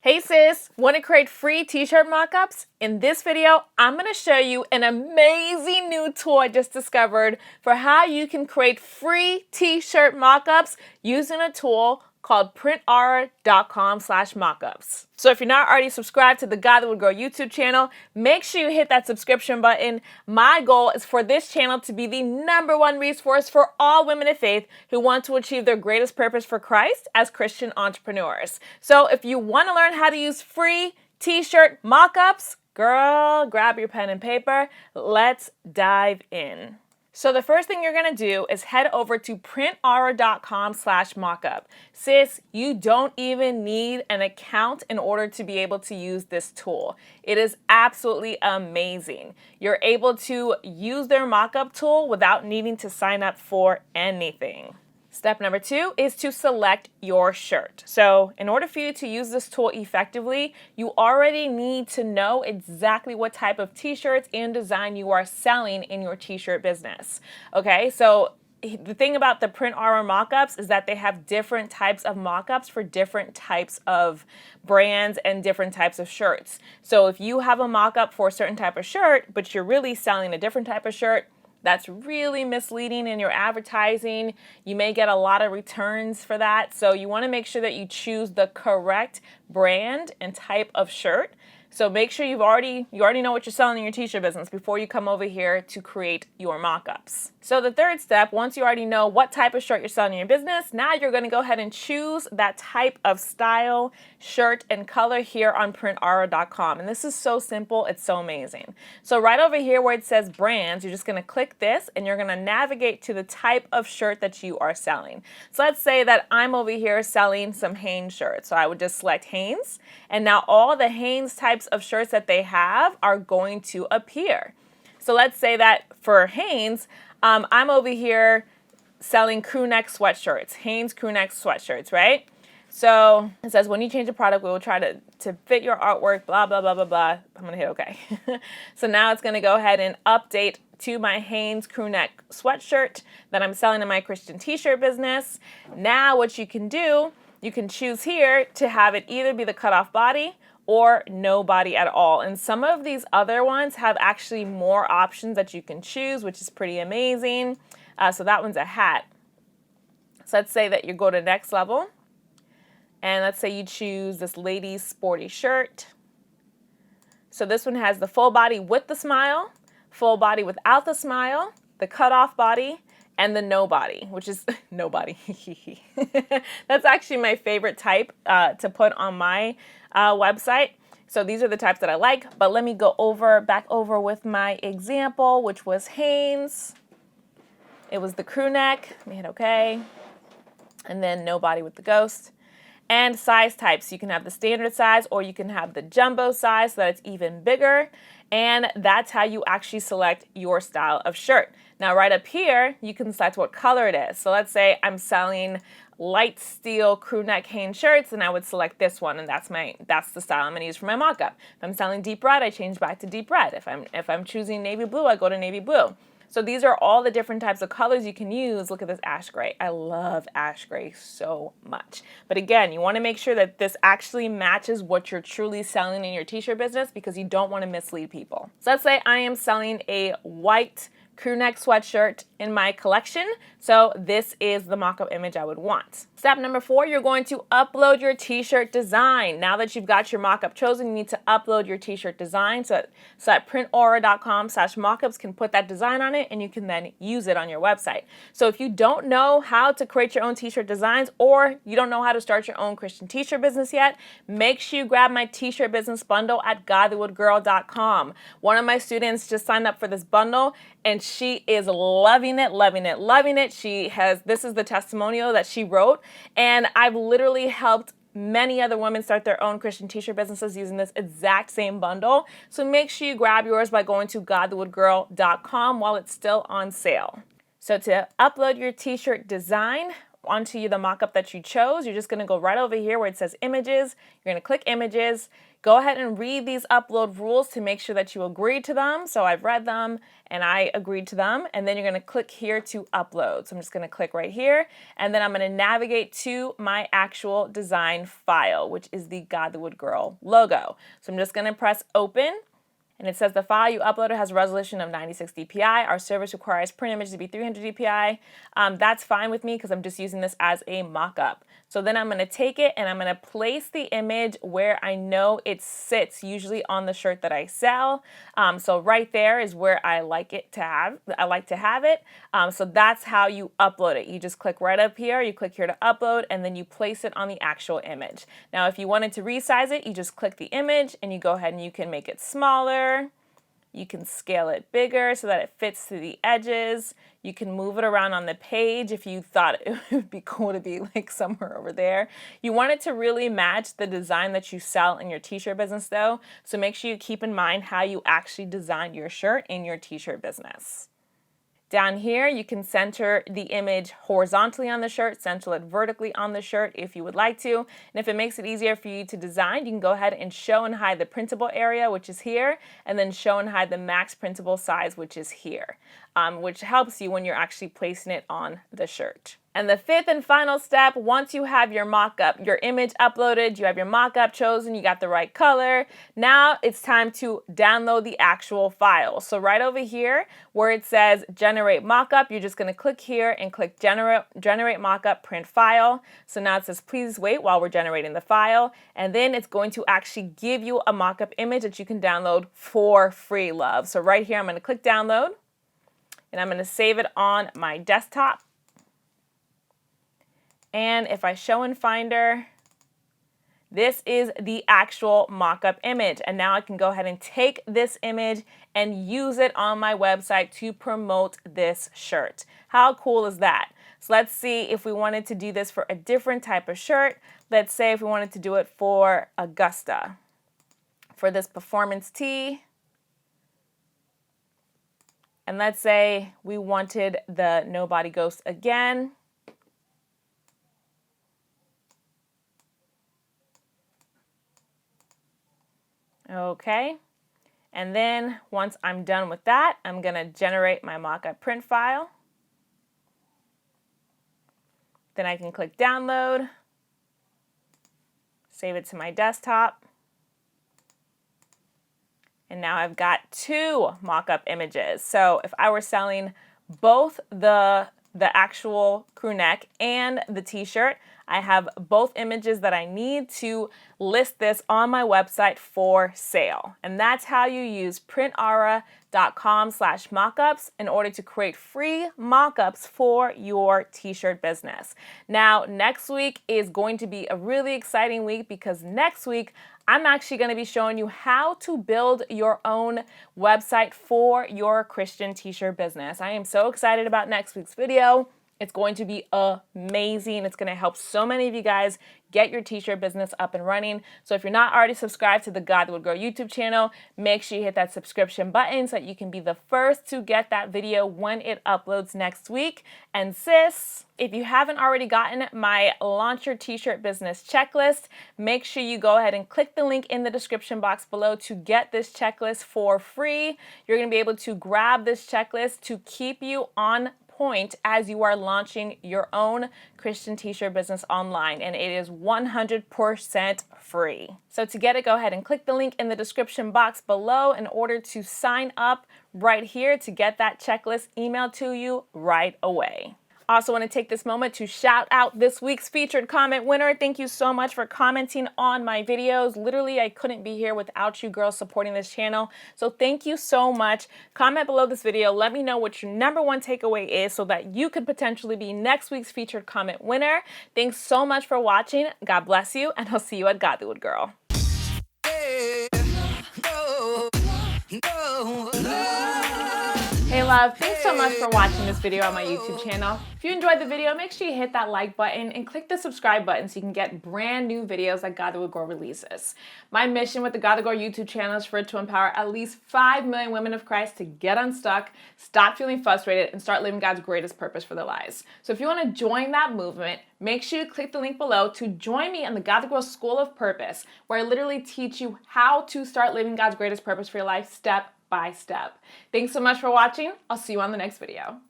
Hey sis, want to create free t-shirt mockups? In this video, I'm going to show you an amazing new tool I just discovered for how you can create free t-shirt mockups using a tool called printaura.com/mockups. So if you're not already subscribed to the Guy That Would Grow YouTube channel, make sure you hit that subscription button. My goal is for this channel to be the #1 resource for all women of faith who want to achieve their greatest purpose for Christ as Christian entrepreneurs. So if you want to learn how to use free t-shirt mockups, girl, grab your pen and paper. Let's dive in. So the first thing you're going to do is head over to printaura.com/mockup. Sis, you don't even need an account in order to be able to use this tool. It is absolutely amazing. You're able to use their mockup tool without needing to sign up for anything. Step number 2 is to select your shirt. So in order for you to use this tool effectively, you already need to know exactly what type of t-shirts and design you are selling in your t-shirt business. Okay, so the thing about the Print Aura mockups is that they have different types of mockups for different types of brands and different types of shirts. So if you have a mockup for a certain type of shirt, but you're really selling a different type of shirt, that's really misleading in your advertising. You may get a lot of returns for that. So you want to make sure that you choose the correct brand and type of shirt. So make sure you already know what you're selling in your t-shirt business before you come over here to create your mockups. So the third step, once you already know what type of shirt you're selling in your business, now you're going to go ahead and choose that type of style, shirt, and color here on printaura.com. And this is so simple, it's so amazing. So right over here where it says brands, you're just going to click this and you're going to navigate to the type of shirt that you are selling. So let's say that I'm over here selling some Hanes shirts. So I would just select Hanes, and now all the Hanes types of shirts that they have are going to appear. So let's say that for Hanes, I'm over here selling crew neck sweatshirts, Hanes crew neck sweatshirts, right? So it says, when you change the product, we will try to fit your artwork, blah, blah, blah, blah, blah. I'm going to hit OK. So now it's going to go ahead and update to my Hanes crew neck sweatshirt that I'm selling in my Christian t-shirt business. Now what you can do, you can choose here to have it either be the cutoff body or no body at all. And some of these other ones have actually more options that you can choose, which is pretty amazing. So that one's a hat. So let's say that you go to next level. And let's say you choose this lady's sporty shirt. So this one has the full body with the smile, full body without the smile, the cutoff body, and the no body, which is no body. That's actually my favorite type to put on my website. So these are the types that I like, but let me go back over with my example, which was Hanes. It was the crew neck. Let me hit OK. And then no body with the ghost. And size types. You can have the standard size or you can have the jumbo size so that it's even bigger. And that's how you actually select your style of shirt. Now right up here, you can select what color it is. So let's say I'm selling light steel crew neck Hanes shirts, and I would select this one, and that's the style I'm going to use for my mockup. If I'm selling deep red, I change back to deep red. If I'm choosing navy blue, I go to navy blue. So these are all the different types of colors you can use. Look at this ash gray. I love ash gray so much. But again, you want to make sure that this actually matches what you're truly selling in your t-shirt business because you don't want to mislead people. So let's say I am selling a white crew neck sweatshirt in my collection. So this is the mock-up image I would want. Step number 4, you're going to upload your t-shirt design. Now that you've got your mock-up chosen, you need to upload your t-shirt design so that printaura.com/mockups can put that design on it and you can then use it on your website. So if you don't know how to create your own t-shirt designs or you don't know how to start your own Christian t-shirt business yet, make sure you grab my t-shirt business bundle at guythatwouldraw.com. One of my students just signed up for this bundle and she is loving it, loving it, loving it. This is the testimonial that she wrote, and I've literally helped many other women start their own Christian t-shirt businesses using this exact same bundle. So make sure you grab yours by going to godthewoodgirl.com while it's still on sale. So to upload your t-shirt design, onto the mock-up that you chose, you're just going to go right over here where it says images. You're going to click images. Go ahead and read these upload rules to make sure that you agree to them. So I've read them and I agreed to them. And then you're going to click here to upload. So I'm just going to click right here. And then I'm going to navigate to my actual design file, which is the God the Wood Girl logo. So I'm just going to press open. And it says the file you uploaded has a resolution of 96 dpi. Our service requires print image to be 300 dpi. That's fine with me because I'm just using this as a mock-up. So then I'm going to take it and I'm going to place the image where I know it sits, usually on the shirt that I sell. So right there is where I like to have it. So that's how you upload it. You just click right up here, you click here to upload, and then you place it on the actual image. Now, if you wanted to resize it, you just click the image and you go ahead and you can make it smaller. You can scale it bigger so that it fits to the edges. You can move it around on the page if you thought it would be cool to be like somewhere over there. You want it to really match the design that you sell in your t-shirt business though. So make sure you keep in mind how you actually design your shirt in your t-shirt business. Down here, you can center the image horizontally on the shirt, center it vertically on the shirt if you would like to. And if it makes it easier for you to design, you can go ahead and show and hide the printable area, which is here, and then show and hide the max printable size, which is here, which helps you when you're actually placing it on the shirt. And the fifth and final step, once you have your mock-up, your image uploaded, you have your mock-up chosen, you got the right color, now it's time to download the actual file. So right over here where it says generate mock-up, you're just going to click here and click generate mock-up print file. So now it says please wait while we're generating the file, and then it's going to actually give you a mock-up image that you can download for free, love. So right here I'm going to click download and I'm going to save it on my desktop. And if I show in Finder, this is the actual mock-up image. And now I can go ahead and take this image and use it on my website to promote this shirt. How cool is that? So let's see if we wanted to do this for a different type of shirt. Let's say if we wanted to do it for Augusta, for this performance tee. And let's say we wanted the Nobody Ghost again. Okay, and then once I'm done with that, I'm going to generate my mock-up print file. Then I can click download, save it to my desktop, and now I've got two mock-up images. So if I were selling both the actual crew neck and the t-shirt, I have both images that I need to list this on my website for sale. And that's how you use printara.com/mockups in order to create free mockups for your t-shirt business. Now, next week is going to be a really exciting week because next week I'm actually going to be showing you how to build your own website for your Christian t-shirt business. I am so excited about next week's video. It's going to be amazing. It's going to help so many of you guys get your t-shirt business up and running. So if you're not already subscribed to the God the Wood Girl YouTube channel, make sure you hit that subscription button so that you can be the first to get that video when it uploads next week. And sis, if you haven't already gotten my Launch Your T-Shirt Business checklist, make sure you go ahead and click the link in the description box below to get this checklist for free. You're going to be able to grab this checklist to keep you on point as you are launching your own Christian t-shirt business online, and it is 100% free. So to get it, go ahead and click the link in the description box below in order to sign up right here to get that checklist emailed to you right away. Also want to take this moment to shout out this week's featured comment winner. Thank you so much for commenting on my videos. Literally, I couldn't be here without you girls supporting this channel. So thank you so much. Comment below this video. Let me know what your #1 takeaway is so that you could potentially be next week's featured comment winner. Thanks so much for watching. God bless you, and I'll see you at God the Wood Girl. Hey, love, thanks so much for watching this video on my YouTube channel. If you enjoyed the video, make sure you hit that like button and click the subscribe button so you can get brand new videos that God Will Grow releases. My mission with the God Will Grow YouTube channel is for it to empower at least 5 million women of Christ to get unstuck, stop feeling frustrated, and start living God's greatest purpose for their lives. So if you want to join that movement, make sure you click the link below to join me in the God Will Grow School of Purpose, where I literally teach you how to start living God's greatest purpose for your life step by step. Thanks so much for watching. I'll see you on the next video.